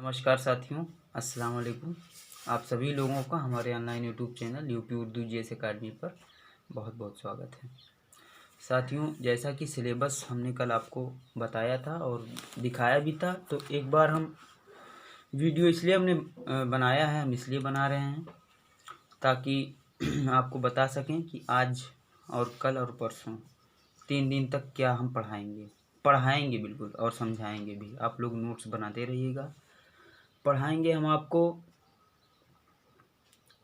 नमस्कार साथियों, अस्सलाम वालेकुम। आप सभी लोगों का हमारे online YouTube channel UP Urdu GS academy पर बहुत बहुत स्वागत है। साथियों, जैसा कि सिलेबस हमने कल आपको बताया था और दिखाया भी था, तो एक बार हम वीडियो इसलिए हमने बनाया है, हम इसलिए बना रहे हैं ताकि आपको बता सकें कि आज और कल और परसों 3 दिन तक क्या हम पढ़ाएंगे बिल्कुल, और समझाएंगे भी। आप लोग नोट्स बनाते रहिएगा। पढ़ाएंगे हम आपको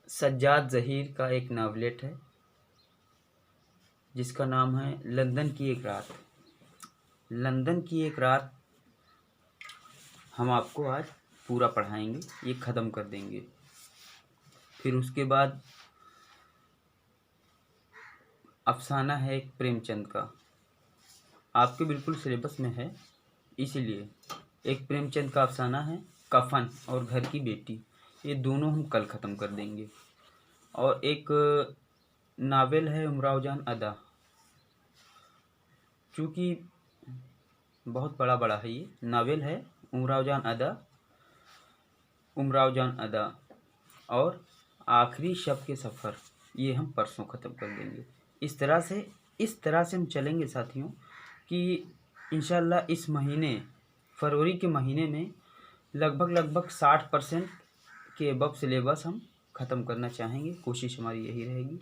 सज्जाद ज़हीर का एक नावलेट है जिसका नाम है लंदन की एक रात। लंदन की एक रात हम आपको आज पूरा पढ़ाएंगे, ये ख़त्म कर देंगे। फिर उसके बाद अफसाना है एक प्रेमचंद का, आपके बिल्कुल सिलेबस में है, इसीलिए एक प्रेमचंद का अफसाना है कफन और घर की बेटी, ये दोनों हम कल ख़त्म कर देंगे। और एक नावल है उमराव जान अदा, चूँकि बहुत बड़ा है, ये नावल है उमराव जान अदा और आखिरी शब के सफ़र, ये हम परसों ख़त्म कर देंगे। इस तरह से हम चलेंगे साथियों कि इंशाल्लाह इस महीने फरवरी के महीने में लगभग 60% के अबव सिलेबस हम ख़त्म करना चाहेंगे। कोशिश हमारी यही रहेगी,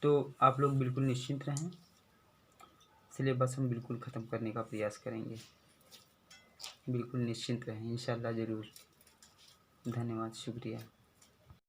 तो आप लोग बिल्कुल निश्चिंत रहें। सिलेबस हम बिल्कुल ख़त्म करने का प्रयास करेंगे, बिल्कुल निश्चिंत रहें, इंशाल्लाह ज़रूर। धन्यवाद, शुक्रिया।